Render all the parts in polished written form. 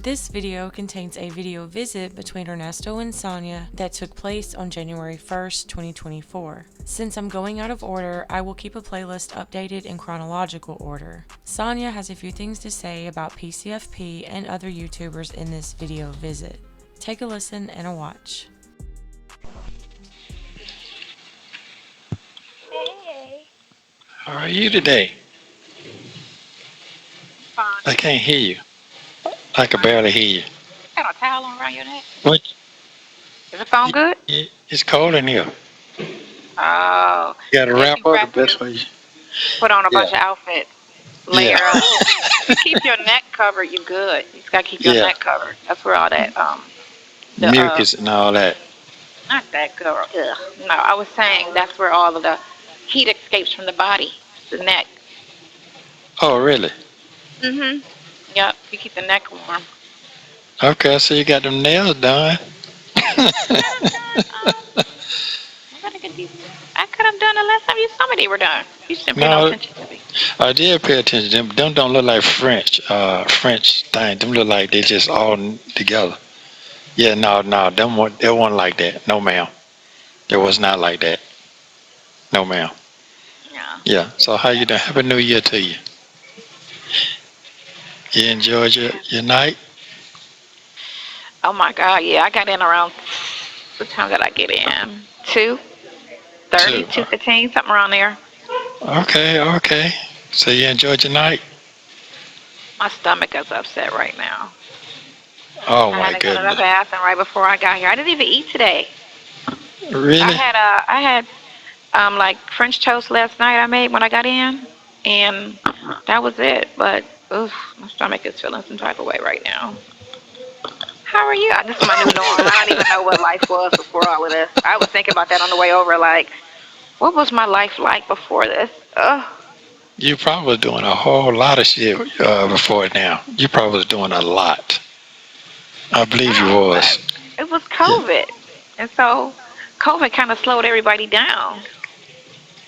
This video contains a video visit between Ernesto and Sonya that took place on January 1st, 2024. Since I'm going out of order, I will keep a playlist updated in chronological order. Sonya has a few things to say about PCFP and other YouTubers in this video visit. Take a listen and a watch. Hey. How are you today? Fine. I can't hear you. I can barely hear you. Got a towel on around your neck. What? Is the phone good? It's cold in here. Oh. You got to Yes, wrap up the best way. Put on a bunch Yeah. of outfits. Layer Yeah. up. Keep your neck covered, you good. You just got to keep your Yeah. neck covered. That's where all that, Mucus and all that. not that girl. Ugh. No, I was saying that's where all of the heat escapes from the body. The neck. Oh, really? Mm-hmm. Yep. You keep the neck warm. Okay, so you got them nails done. I gotta get these. I could have done it last time you told me they were done. You just didn't pay no No, attention to me. I did pay attention to them. Them don't look like French thing. Them look like they just all together. Yeah, no, them it wasn't like that. No, ma'am. It was not like that. No, ma'am. Yeah. Yeah. So how you doing? Happy New Year to you. You enjoyed your night? Oh my God, yeah, I got in around, what time did I get in? 2:30, 2:15, something around there. Okay. So you enjoyed your night? My stomach is upset right now. Oh I had my to go to the goodness. bathroom right before I got here. I didn't even eat today. Really? I had like French toast last night I made when I got in, and that was it. But oof, my stomach is feeling some type of way right now. How are you? This is my new norm. I don't even know what life was before all of this. I was thinking about that on the way over, like, what was my life like before this? Ugh. You probably was doing a whole lot of shit before now. You probably was doing a lot. I believe you No, was. but it was Yeah. COVID. And so COVID kind of slowed everybody down.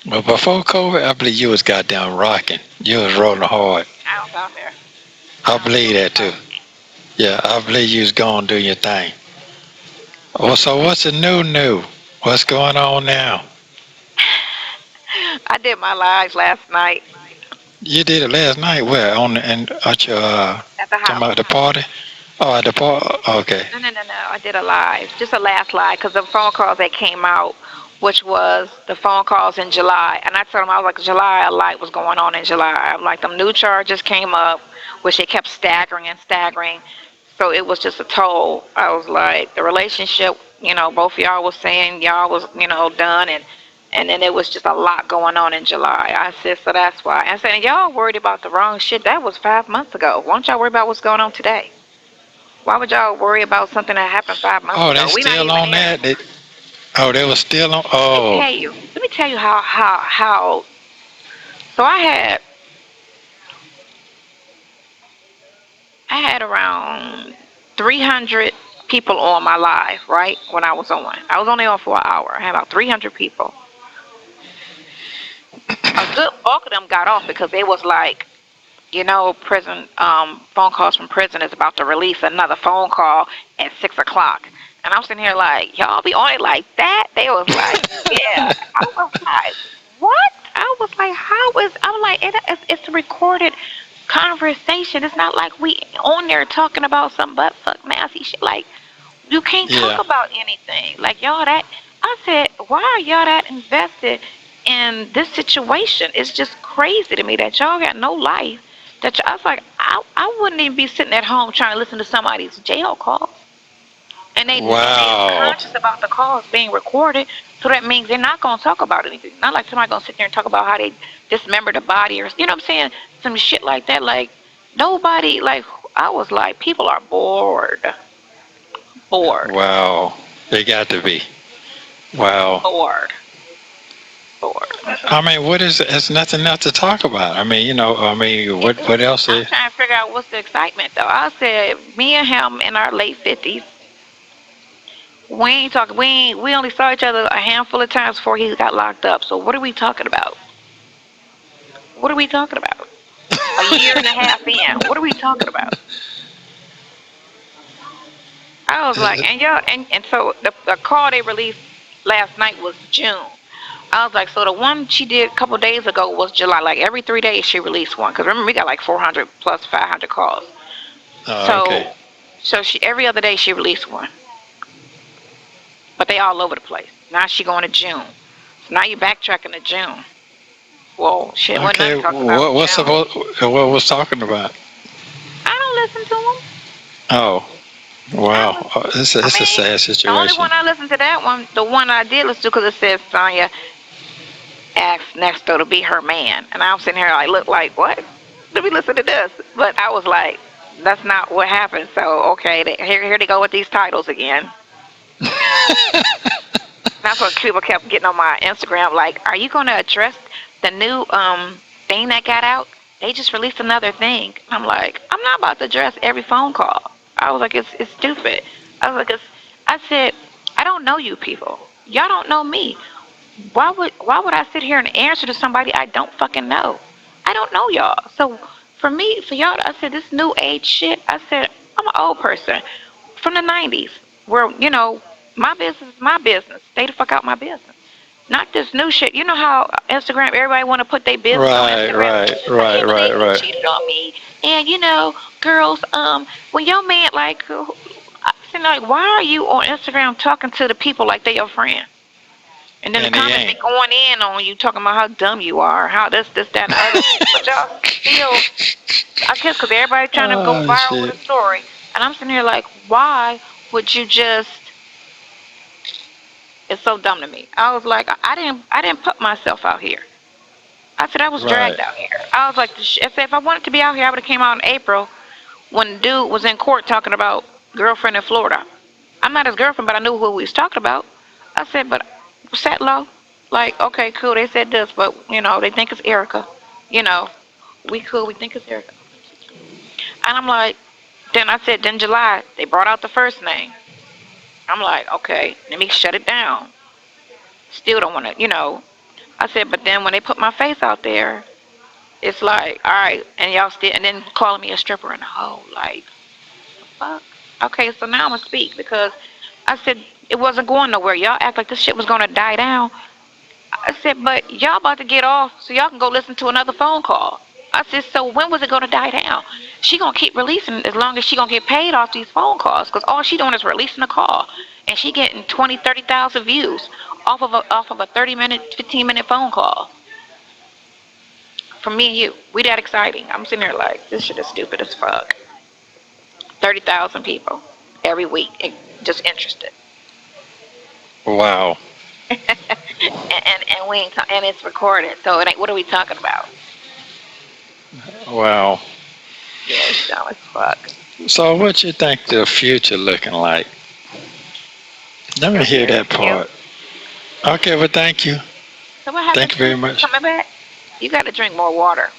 But before COVID, I believe you was goddamn rocking. You was rolling hard. I was out there. I I was believe doing that too. stuff. Yeah, I believe you was going to do your thing. Well, so what's the new? What's going on now? I did my lives last night You did it last night. Where? At your at the talking house. about the party? Oh, at the party. Okay. No. I did a live, just a last live, because the phone calls that came out, which was the phone calls in July. And I told them, I was like, July, a lot was going on in July. I'm like, them new charges came up, which they kept staggering. So it was just a toll. I was like, the relationship, both of y'all was saying y'all was, done. And then it was just a lot going on in July. I said, so that's why. I said, y'all worried about the wrong shit. That was 5 months ago. Why don't y'all worry about what's going on today? Why would y'all worry about something that happened 5 months Oh, they ago? We not still even on there. that? They were still on. Let me Oh, tell you. Let me tell you how. So I had around 300 people on my live, right? When I was on. I was only on for an hour. I had about 300 people. A good bulk of them got off because they was like, prison, phone calls from prison is about to release another phone call at 6 o'clock. And I'm sitting here like, y'all be on it like that? They was like, yeah. I was like, what? I was like, I'm like, it's a recorded conversation. It's not like we on there talking about some butt fuck nasty shit. Like, you can't talk yeah. about anything. Like, I said, why are y'all that invested in this situation? It's just crazy to me that y'all got no life. I was like, I wouldn't even be sitting at home trying to listen to somebody's jail calls. And they Wow. conscious about the calls being recorded, so that means they're not gonna talk about anything. Not like somebody gonna sit there and talk about how they dismembered the body, or what I'm saying, some shit like that. Like, nobody, like, I was like, people are bored. Bored. Wow. They got to be. Wow. Bored. I mean, what is? It's nothing else to talk about. I mean, what else I'm is? trying to figure out what's the excitement though. I said, me and him in our late 50s. We ain't talking. We only saw each other a handful of times before he got locked up. So what are we talking about? What are we talking about? A year and a half in. What are we talking about? I was like, and y'all, and so the call they released last night was June. I was like, so the one she did a couple days ago was July. Like every 3 days she released one. Because remember, we got like 400 plus 500 calls. Okay. So she every other day she released one. But they all over the place. Now she going to June. So now you backtracking to June. Whoa, shit. What Okay. nothing talking about What was talking about? I don't listen to them. Oh, wow. It's a sad The only situation. one I listened to that one, the one I did listen to, because it says Sonya asked Nexto to be her man, and I'm sitting here like, look, like what? Let me listen to this. But I was like, that's not what happened. So okay, here they go with these titles again. That's what people kept getting on my Instagram. Like, are you going to address the new thing that got out? They just released another thing. I'm like, I'm not about to address every phone call. I was like, it's stupid. I was like, I said, I don't know you people. Y'all don't know me. Why would I sit here and answer to somebody I don't fucking know? I don't know y'all. So for y'all, I said, this new age shit. I said, I'm an old person from the 90s where, my business is my business. Stay the fuck out my business. Not this new shit. You know how Instagram, everybody want to put their business on Instagram. I can't believe he cheated on me. And girls, when your man like, why are you on Instagram talking to the people like they your friend? And then the comments be going in on you, talking about how dumb you are, how this, that, and the other. But y'all still, I guess, because everybody trying to go viral with a story. And I'm sitting here like, why would you just? It's so dumb to me. I was like, I didn't put myself out here. I said I was dragged out here. I was like, if I wanted to be out here, I would have came out in April when the dude was in court talking about girlfriend in Florida. I'm not his girlfriend, but I knew who he was talking about. I said, but sat low. Like, okay, cool. They said this, but they think it's Erica. We cool. We think it's Erica. And I'm like, then I said, then July they brought out the first name. I'm like, okay, let me shut it down. Still don't want to, I said, but then when they put my face out there, it's like, all right, and y'all still, and then calling me a stripper and a hoe, like, fuck. Okay, so now I'm gonna speak because I said it wasn't going nowhere. Y'all act like this shit was gonna die down. I said, but y'all about to get off so y'all can go listen to another phone call. I said, so when was it gonna die down? She gonna keep releasing as long as she gonna get paid off these phone calls, because all she doing is releasing a call, and she getting 20, 30,000 views off of a 30-minute, 15-minute phone call. From me and you, we that exciting. I'm sitting there like, this shit is stupid as fuck. 30,000 people every week, just interested. Wow. and we ain't and it's recorded, so it ain't. What are we talking about? Wow. Yeah, it's dumb as fuck. So what you think the future looking like? Let me hear that part. Okay, well, thank you. So what happened? Thank you very much. Coming back? You got to drink more water.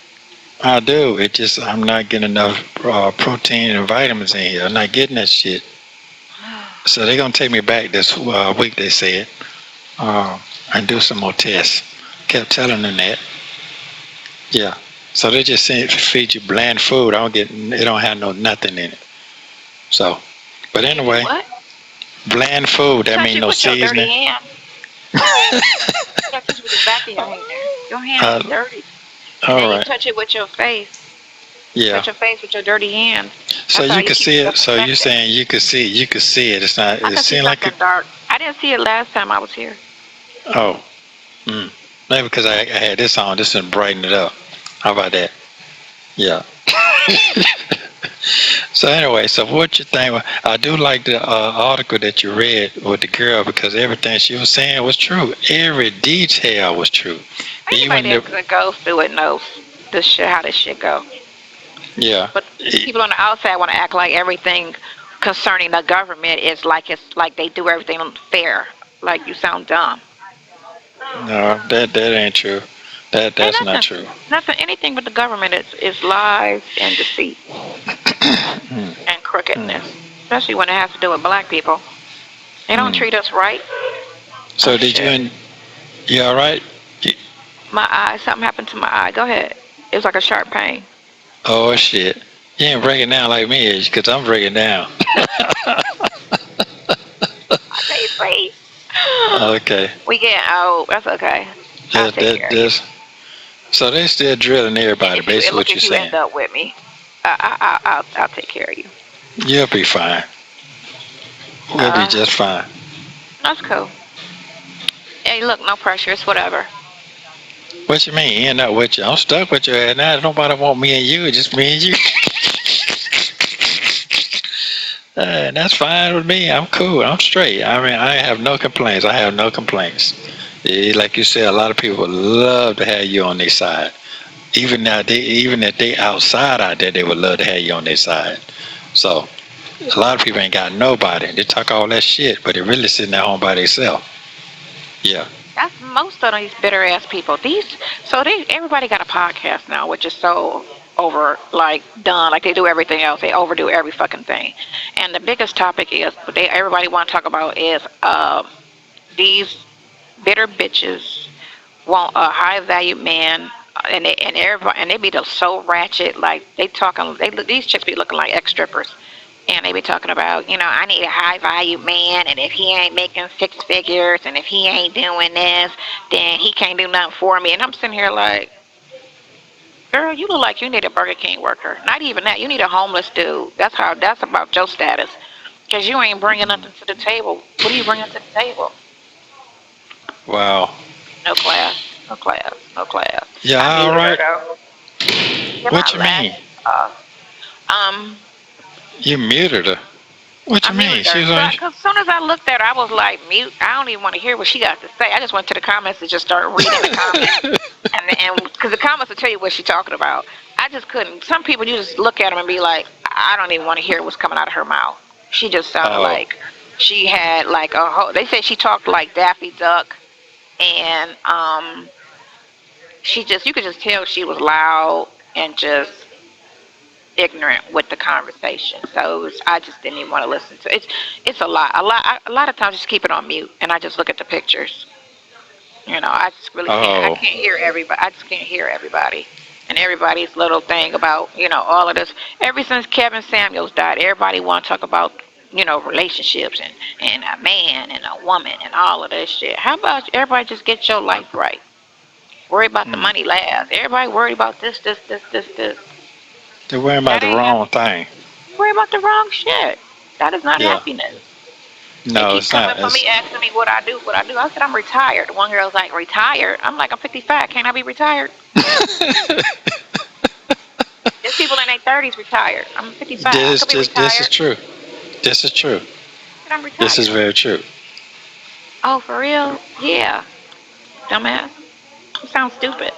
I do. It just, I'm not getting enough protein and vitamins in here. I'm not getting that shit. So they're going to take me back this week, they said, and do some more tests. Kept telling them that. Yeah. So they just feed you bland food. It don't have nothing in it. So, but anyway. What? Bland food. That means no seasoning. You got to touch it with the back of your hand. Your hand is dirty. And then you touch it with your face. Yeah. Touch your face with your dirty hand. So you can see it. So you're saying you could see it. It's not. It seems like it. Dark. I didn't see it last time I was here. Oh. Maybe because I had this on. This would brighten it up. How about that? Yeah. So anyway, so what you think? I do like the article that you read with the girl, because everything she was saying was true. Every detail was true. Anybody that goes through it knows this shit, how this shit go. Yeah. But people on the outside want to act like everything concerning the government is like it's like they do everything fair. Like, you sound dumb. No, that ain't true. That's not true. Nothing, anything but the government is lies and deceit and crookedness, especially when it has to do with black people. They don't treat us right. So you all right? My eye, something happened to my eye. Go ahead. It was like a sharp pain. Oh shit! You ain't breaking down like me, because I'm breaking down. Wait. Okay. We getting old. That's okay. I'll Yeah, take care of you. so they still drilling And everybody, basically what you're if you saying. end up with me, I'll take care of you. You'll be fine. We'll be Uh, just fine. that's cool. Hey, look, no pressure. It's whatever. What you mean? End up with you? I'm stuck with you and now. Nobody want me and you. Just me and you. That's fine with me. I'm cool. I'm straight. I mean, I have no complaints. I have no complaints. Like you said, a lot of people love to have you on their side. Even now, even if they outside out there, they would love to have you on their side. So a lot of people ain't got nobody. They talk all that shit, but they really sitting at home by themselves. Yeah. That's most of these bitter ass people. Everybody got a podcast now, which is so over like done. Like they do everything else. They overdo every fucking thing. And the biggest topic is everybody want to talk about is these bitter bitches want a high value man. And they be just so ratchet, like these chicks be looking like ex strippers, and they be talking about, I need a high value man, and if he ain't making six figures, and if he ain't doing this, then he can't do nothing for me. And I'm sitting here like, girl, you look like you need a Burger King worker. Not even that, you need a homeless dude. That's about your status, because you ain't bringing nothing to the table. What are you bringing to the table? Wow. No class, no class, no class. Yeah. I All muted her right. though. Get my What you mean? lashes off. Um, You muted her. What I you mean? muted She her. was on. Because as soon as I looked at her, I was like, mute. I don't even want to hear what she got to say. I just went to the comments and just started reading the comments. And because the comments will tell you what she's talking about. I just couldn't. Some people, you just look at them and be like, I don't even want to hear what's coming out of her mouth. She just sounded Oh. like she had like a whole, they said she talked like Daffy Duck. And you could just tell she was loud and just ignorant with the conversation. So I just didn't even want to listen to it. It's a lot. A lot of times, just keep it on mute, and I just look at the pictures. I just really can't. I Oh. can't hear everybody. I just can't hear everybody, and everybody's little thing about all of this. Ever since Kevin Samuels died, everybody want to talk about relationships and a man and a woman and all of this shit. How about everybody just get your life right? Worry about the Hmm. money last. Everybody worry about this, this, this, this, this. They're worrying about That the ain't happy. wrong thing. You worry about the wrong shit. That is not Yeah. happiness. They No, keep it's coming not. for me, asking me what I do, what I do. I said, I'm retired. One girl's like, retired? I'm like, I'm 55. Can't I be retired? There's people in their 30s retired. I'm 55. I could be This is retired. true. This is true. I said, I'm This is retired. very true. Oh, for real? Yeah. Dumbass. You sound stupid.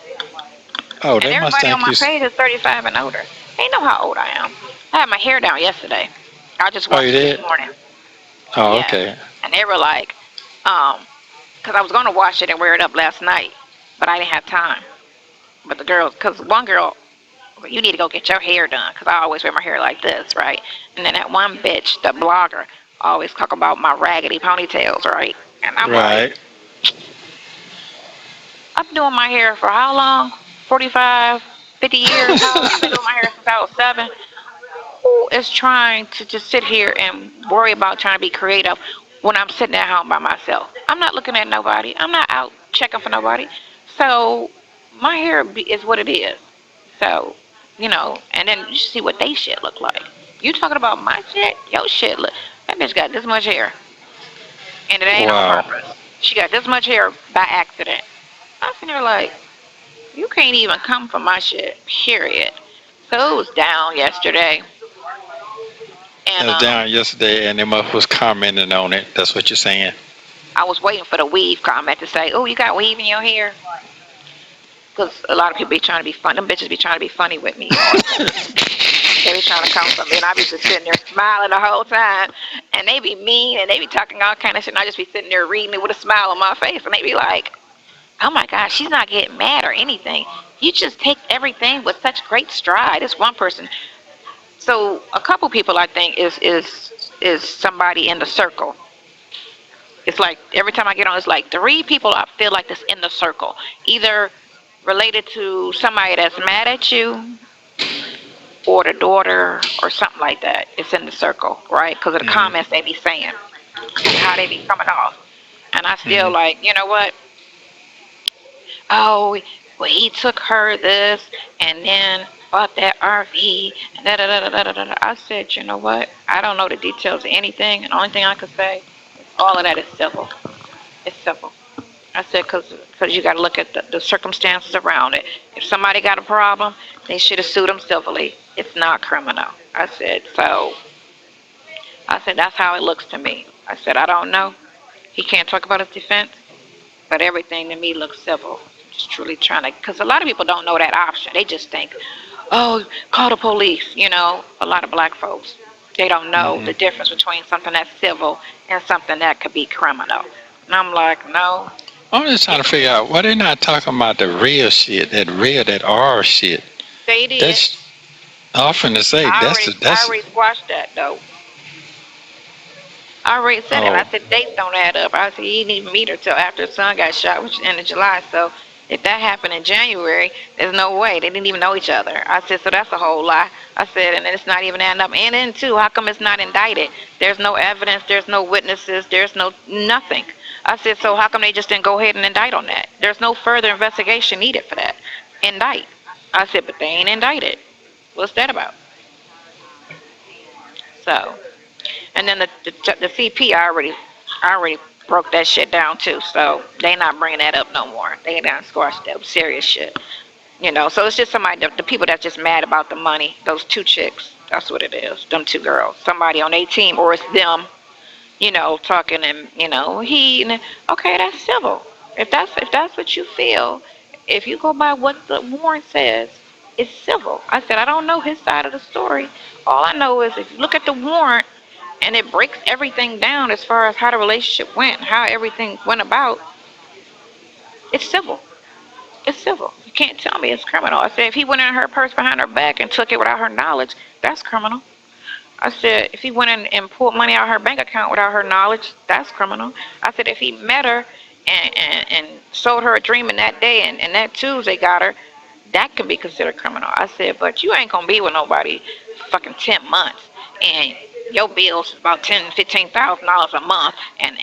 Oh, And they must everybody on think my you. page is 35 and older. They know how old I am. I had my hair down yesterday. I just Oh, you washed it this did? morning. Oh, Yes. okay. And they were like, because I was going to wash it and wear it up last night, but I didn't have time. But the girls, because one girl, you need to go get your hair done, because I always wear my hair like this, right? And then that one bitch, the blogger, always talk about my raggedy ponytails, right? And I'm like, Right. I've been doing my hair for how long? 45, 50 years? How long? I've been doing my hair since I was 7. Who is trying to just sit here and worry about trying to be creative when I'm sitting at home by myself? I'm not looking at nobody. I'm not out checking for nobody. So my hair is what it is. So, and then you see what they shit look like. You talking about my shit? Your shit look. That bitch got this much hair, and it ain't on Wow. purpose. She got this much hair by accident. I'm sitting there like, you can't even come for my shit. Period. So it was down yesterday, It and was down yesterday, and them was commenting on it. That's what you're saying. I was waiting for the weave comment to say, "Oh, you got weave in your hair," because a lot of people be trying to be funny. Them bitches be trying to be funny with me all the time. They be trying to come for me, and I be just sitting there smiling the whole time. And they be mean, and they be talking all kind of shit, and I just be sitting there reading it with a smile on my face, and they be like, "Oh my gosh, she's not getting mad or anything. You just take everything with such great stride." It's one person. So a couple people, I think, is somebody in the circle. It's like every time I get on, it's like 3 people I feel like that's in the circle, either related to somebody that's mad at you or the daughter or something like that. It's in the circle, right? Because of the Hmm. comments they be saying. how they be coming off. And I still Mm-hmm. like, you know what? Oh, well, he took her this and then bought that RV and da da da da da da da. I said, you know what? I don't know the details of anything, and the only thing I could say is all of that is civil. It's civil. I said, because you got to look at the circumstances around it. If somebody got a problem, they should have sued them civilly. It's not criminal. I said, so I said, that's how it looks to me. I said, I don't know. He can't talk about his defense, but everything to me looks civil. Just truly trying to, because a lot of people don't know that option. They just think, oh, call the police. You know, a lot of black folks, they don't know Mm-hmm. the difference between something that's civil and something that could be criminal. And I'm like, no, I'm just trying it to could be. figure out why they not talking about the real shit, that R shit. They did. That's often to say I that's already squashed that though. I already said it. I oh said dates don't add up. I said he didn't even meet her till after the son got shot, which is end of July. So if that happened in January, there's no way they didn't even know each other. I said so that's a whole lie. I said and it's not even adding up. And then too, how come it's not indicted? There's no evidence. There's no witnesses. There's no nothing. I said so how come they just didn't go ahead and indict on that? There's no further investigation needed for that. Indict. I said but they ain't indicted. What's that about? So. And then the CP, I already broke that shit down too. So they not bringing that up no more. They done squashed that serious shit. You know, so it's just somebody, the people that's just mad about the money. Those two chicks. That's what it is. Them two girls. Somebody on their team, or it's them. You know, talking and okay, that's civil. If that's what you feel, if you go by what the warrant says, it's civil. I said I don't know his side of the story. All I know is if you look at the warrant and it breaks everything down as far as how the relationship went, how everything went about, it's civil. It's civil. You can't tell me it's criminal. I said if he went in her purse behind her back and took it without her knowledge, that's criminal. I said if he went in and pulled money out of her bank account without her knowledge, that's criminal. I said if he met her and sold her a dream in that day and that Tuesday got her, that can be considered criminal. I said, but you ain't gonna be with nobody fucking 10 months and your bills is about $10,000-$15,000 a month and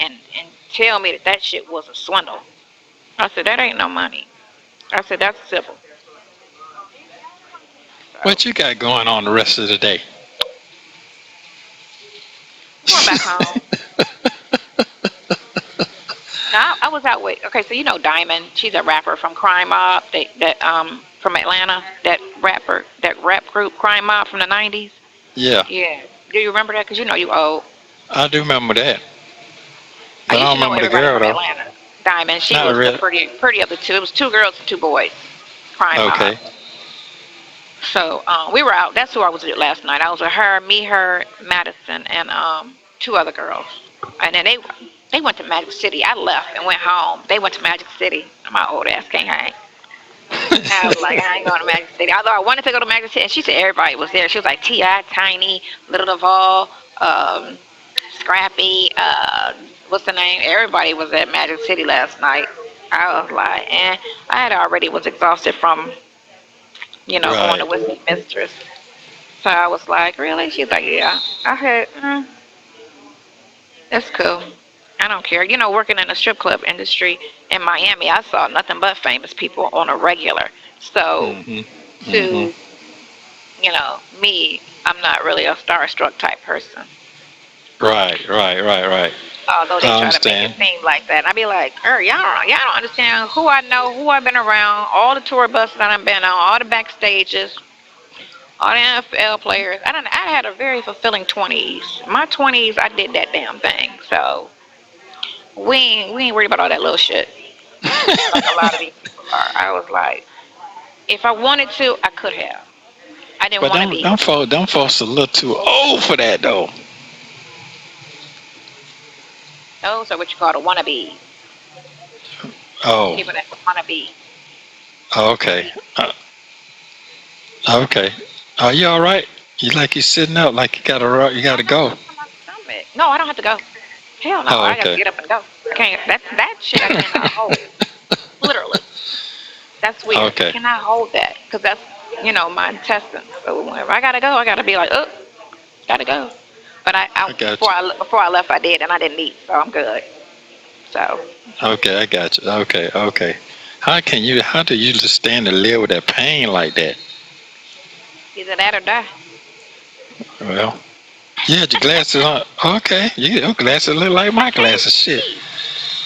tell me that shit was a swindle. I said that ain't no money. I said that's civil. So what you got going on the rest of the day. I'm going back home. No, I was out with. Okay, so you know Diamond. She's a rapper from Crime Mob. That from Atlanta. That rapper, that rap group Crime Mob from the '90s. Yeah, Yeah. Do you remember that? Cause you know you old. I do remember that, I but I used don't to know remember the everybody girl from though. Atlanta. Diamond. She Not was the really. pretty of the two. It was two girls and two boys. Crime Mob. Okay. So we were out. That's who I was with last night. I was with her, me, her, Madison, and two other girls. And then they went to Magic City. I left and went home. They went to Magic City. My old ass can't hang. I was like, I ain't going to Magic City. Although I wanted to go to Magic City, and she said everybody was there. She was like T.I., Tiny, Little Duval, Scrappy, what's the name? Everybody was at Magic City last night. I was like, I had already was exhausted from, going to Right. Whiskey Mistress. So I was like, really? She's like, yeah. I said, that's cool. I don't care. Working in the strip club industry in Miami, I saw nothing but famous people on a regular. So Mhm. Mhm. to, me, I'm not really a starstruck type person. Right. Right. Right. Right. Although they I try to make it understand. seem like that. I'd be like, y'all don't understand who I know, who I've been around, all the tour buses that I've been on, all the backstages, all the NFL players. I had a very fulfilling 20s. My 20s, I did that damn thing. So we ain't worried about all that little shit like a lot of these people are. I was like, if I wanted to, I could have. I didn't But want to them be. them folks them folks a little too old for that though. Those are what you call the wannabes. Oh. People that want to be. Okay. Okay. Are you all right? You like you sitting up like you I gotta got go. something in my stomach. No, I don't have to go. Hell no, Oh, I got to okay. get up and go. I can't. That shit I cannot hold. Literally. That's weird. I Okay. cannot hold that because that's my intestines. So whenever I gotta go, I gotta be like, oh, gotta go. But I got you. before I left, I did, and I didn't eat, so I'm good. So Okay, I got you. Okay, okay. How do you just stand to live with that pain like that? either that or die. Well, you had your glasses on. Okay, your glasses look like my I can't glasses. Shit. see.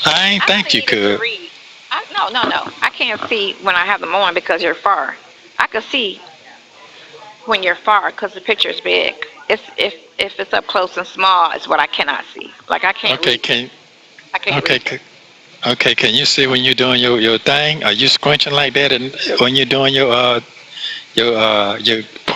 I ain't I only think you needed to could. read. No. I can't see when I have them on because you're far. I can see when you're far because the picture is big. It's if it's up close and small, it's what I cannot see. Like I can't Okay, read. can I can't okay, read it. okay. Can you see when you're doing your thing? Are you squinching like that? And when you're doing your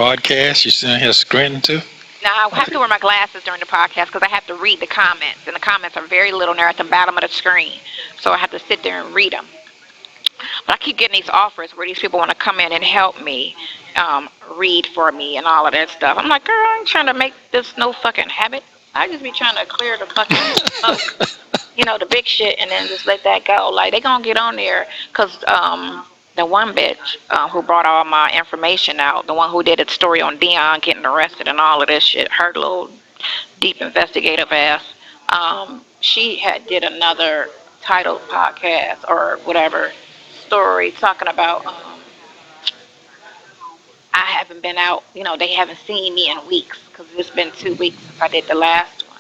podcast, you sitting here squinting too? Now I have to wear my glasses during the podcast because I have to read the comments, and the comments are very little, and they're at the bottom of the screen. So I have to sit there and read them. But I keep getting these offers where these people want to come in and help me read for me and all of that stuff. I'm like, girl, I ain't trying to make this no fucking habit. I just be trying to clear the fucking smoke, the big shit, and then just let that go. Like, they gonna get on there because the one bitch who brought all my information out, the one who did a story on Dion getting arrested and all of this shit, her little deep investigative ass, she had did another titled podcast or whatever story talking about I haven't been out, they haven't seen me in weeks because it's been 2 weeks since I did the last one.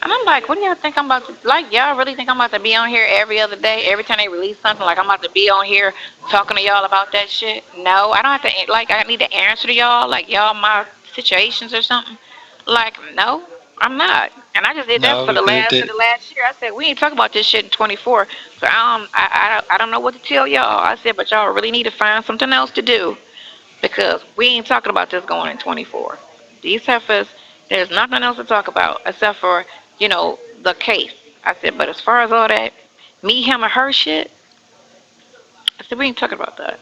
And I'm like, what do y'all think I'm about to, like, y'all really think I'm about to be on here every other day, every time they release something, like I'm about to be on here talking to y'all about that shit? No, I don't have to, like, I need to answer to y'all, like, y'all my situations or something. Like, no, I'm not. And I just did that for No, the last year. I said, we ain't talking about this shit in 24. So I don't know what to tell y'all. I said, but y'all really need to find something else to do because we ain't talking about this going in 24. These heifers, there's nothing else to talk about except for, the case. I said, but as far as all that, me, him, or her shit, I said, we ain't talking about that.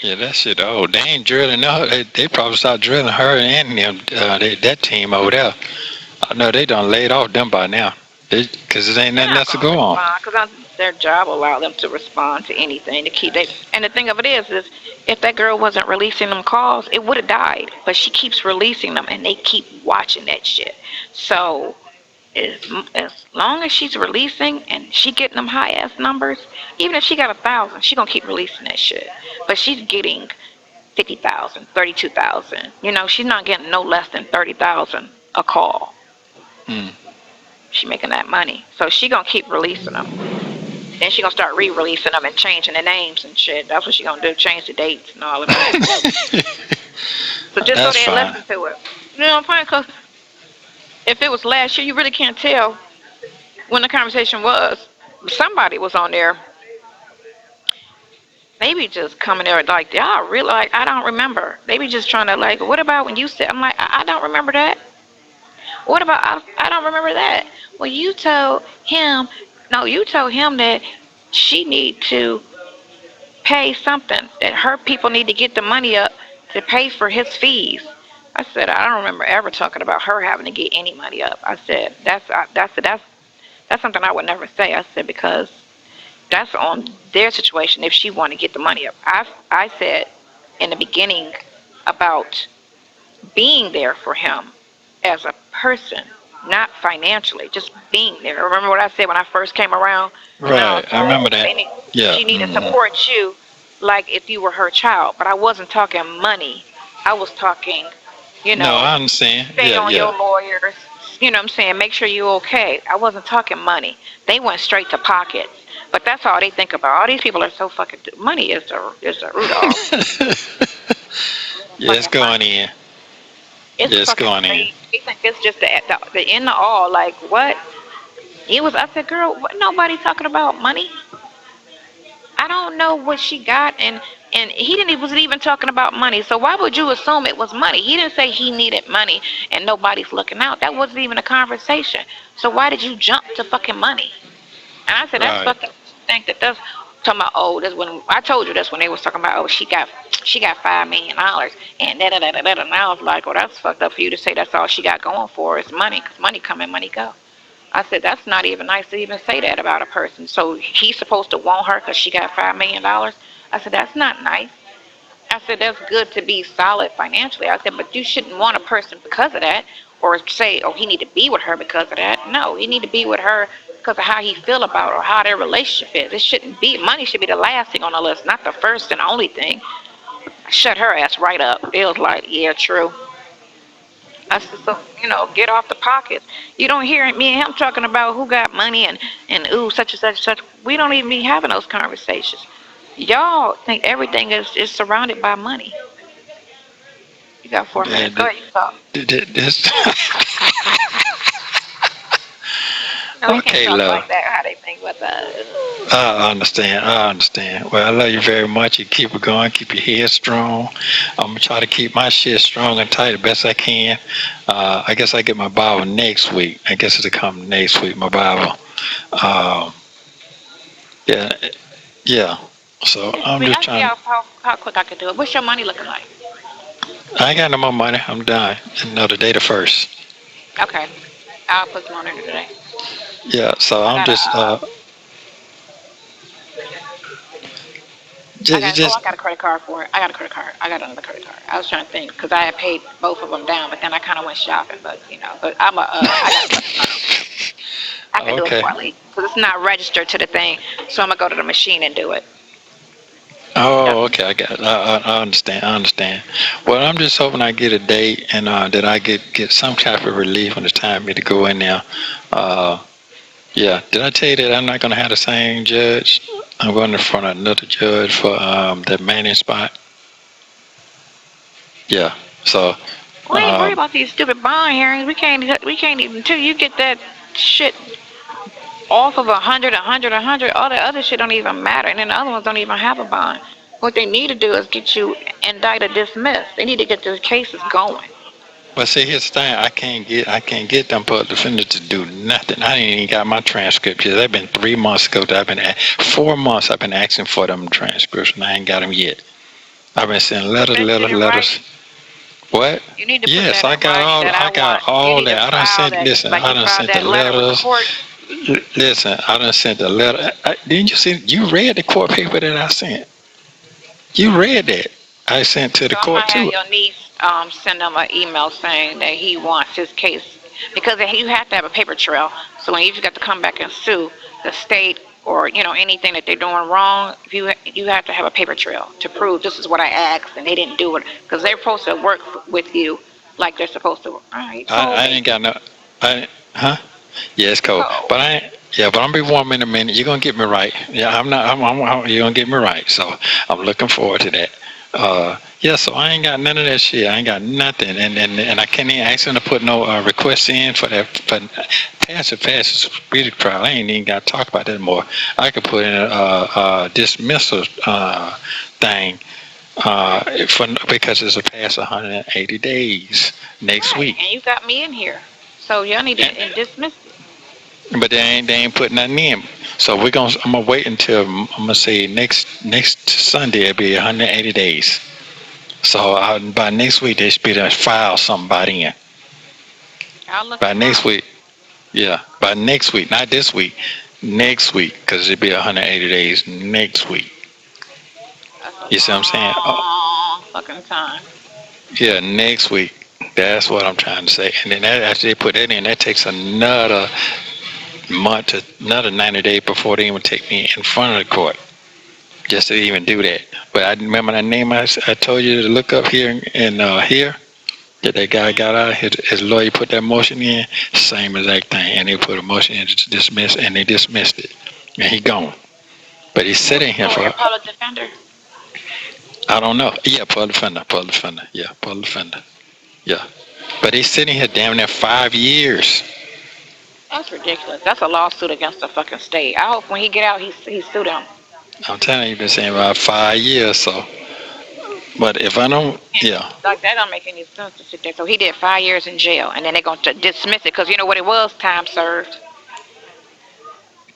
yeah, that shit. Oh, they ain't drilling. No, they probably start drilling her and them. That team over there. I know they done laid off them by now. Because there ain't They're nothing not else to going to go on. respond because their job will allow them to respond to anything to keep they. And the thing of it is if that girl wasn't releasing them calls, it would have died. But she keeps releasing them, and they keep watching that shit. So as long as she's releasing and she getting them high ass numbers, even if she got 1,000, she gonna keep releasing that shit. But she's getting 50,000, 32,000. She's not getting no less than 30,000 a call. Hmm. She making that money, so she gonna keep releasing them. Then she gonna start re-releasing them and changing the names and shit. That's what she gonna do, change the dates and all of that. So just so That's they fine. listen to it. You know what I'm saying? Because if it was last year, you really can't tell when the conversation was. Somebody was on there. Maybe just coming there like, y'all really, like, I don't remember. They be just trying to, like, what about when you said, I'm like, I don't remember that. What about, I don't remember that. Well, you told him, no, you told him that she need to pay something, that her people need to get the money up to pay for his fees. I said, I don't remember ever talking about her having to get any money up. I said, that's something I would never say. I said, because that's on their situation if she want to get the money up. I said in the beginning about being there for him as a person, not financially, just being there. Remember what I said when I first came around? Right. I remember that. Yeah. She need to Hmm. support you like if you were her child. But I wasn't talking money. I was talking, No, I understand. stay Yeah, on yeah. your lawyers. You know what I'm saying? Make sure you're okay. I wasn't talking money. They went straight to pockets. But that's all they think about. All these people are so fucking, money is the root of all. Yeah, it's Fucking going money. in. It's Yeah, it's fucking going in. crazy. They think it's just the end of all. Like, what? I said, girl, what, nobody talking about money. I don't know what she got, and he wasn't even talking about money. So why would you assume it was money? He didn't say he needed money and nobody's looking out. That wasn't even a conversation. So why did you jump to fucking money? And I said, that's Right. fucked up. Think that that's talking about. Oh, that's when I told you that's when they was talking about. Oh, she got $5 million and da da da da da. And I was like, oh, that's fucked up for you to say that's all she got going for is money, because money come and money go. I said, that's not even nice to even say that about a person. So he's supposed to want her because she got $5 million. I said, that's not nice. I said, that's good to be solid financially. I said, but you shouldn't want a person because of that. or say, oh, he need to be with her because of that. No, he need to be with her because of how he feel about her or how their relationship is. It shouldn't be, money should be the last thing on the list, not the first and only thing. Shut her ass right up. It was like, yeah, true. I said, so, get off the pockets. You don't hear me and him talking about who got money and ooh, such and such and such. We don't even be having those conversations. Y'all think everything is surrounded by money. You got 4 minutes. Go ahead, you talk. No, you Okay, can't talk love. like that, how they think about that. I understand. Well, I love you very much. You keep it going. Keep your head strong. I'm going to try to keep my shit strong and tight the best I can. I guess I get my Bible next week. I guess it'll come next week, my Bible. Yeah, yeah. So I'm just Ask me trying. how quick I can do it. What's your money looking like? I ain't got no more money. I'm done. The day the first. Okay. I'll put some on it today. Yeah, so I'm just I just got a credit card for it. I got a credit card. I got another credit card. I was trying to think because I had paid both of them down, but then I kind of went shopping. But I can do it okay. before I leave because it's not registered to the thing. So I'm gonna go to the machine and do it. Oh, okay. I got it. I understand. Well, I'm just hoping I get a date and that I get some type of relief when it's time for me to go in there. Yeah. Did I tell you that I'm not going to have the same judge? I'm going in front of another judge for that manning spot. Yeah. So, We ain't worry about these stupid bond hearings. We can't even until you get that shit off of 100. All the other shit don't even matter, and then the other ones don't even have a bond. What they need to do is get you indicted, dismissed. They need to get these cases going. but see, here's the thing. I can't get them public defenders to do nothing. I ain't even got my transcript yet. They've been 3 months ago. 4 months. I've been asking for them transcripts, and I ain't got them yet. I've been sending letters. What? You need to put Yes, that in writing that I got you all need to that. I done file sent. that, just Listen, like I you done filed sent the that letter with the letters. court. Listen, I done sent the letter. Didn't you see? You read the court paper that I sent. You read that. I sent to the So I'm gonna court have too. your niece send them an email saying that he wants his case because you have to have a paper trail. So when you've got to come back and sue the state or anything that they're doing wrong, you have to have a paper trail to prove this is what I asked and they didn't do it because they're supposed to work with you like they're supposed to. All right, I ain't got no. Huh? Yeah, it's cold. so But I. Yeah, but I'm gonna be warm in a minute. You're gonna get me right. Yeah, I'm not. You're gonna get me right. So I'm looking forward to that. Yeah. So I ain't got none of that shit. I ain't got nothing, and I can't even ask them to put no requests in for that. For passive speedy trial. I ain't even got to talk about that more. I could put in a dismissal thing because it's a past 180 days next right, week. and you got me in here, so y'all need to dismiss it. But they ain't putting nothing in. So I'm gonna wait until I'm gonna say next Sunday it'll be 180 days. So by next week they should be to file something by then. I'll look By next tomorrow. week, yeah. By next week, not this week. Next week, because it'll be 180 days next week. That's a You see what I'm saying? Oh, long fucking time. yeah, next week. That's what I'm trying to say. And then after they put that in, that takes another month to another 90 days before they even take me in front of the court. Just to even do that. But I remember that name I told you to look up here and here. That guy got out, his lawyer put that motion in, same exact thing. And they put a motion in to dismiss, and they dismissed it. And he gone. But he's sitting here for, Your public defender. I don't know. Yeah, public defender. Yeah, public defender. Yeah. But he's sitting here damn near 5 years. That's ridiculous. That's a lawsuit against the fucking state. I hope when he get out, he sue them. I'm telling you, he's been saying about 5 years, so. But if I don't, yeah. Like that don't make any sense to sit there. So he did 5 years in jail, and then they're gonna dismiss it because you know what it was? Time served.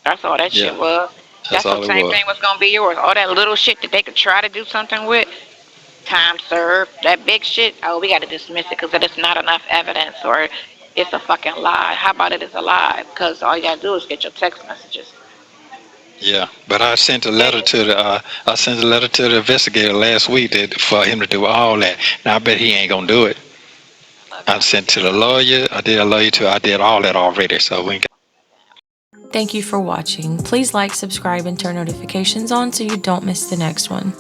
That's all that Yeah, shit was. that's That's what all the it same was. thing was gonna be yours. All that little shit that they could try to do something with. Time served. That big shit. Oh, we gotta dismiss it because it's not enough evidence, or it's a fucking lie. How about it is a lie? Because all you gotta do is get your text messages. Yeah, but I sent a Yeah, letter to the investigator last week for him to do all that. Now I bet he ain't gonna do it. I sent to the lawyer. I did a lawyer too. I did all that already. So we ain't Thank you for watching. Please like, subscribe, and turn notifications on so you don't miss the next one.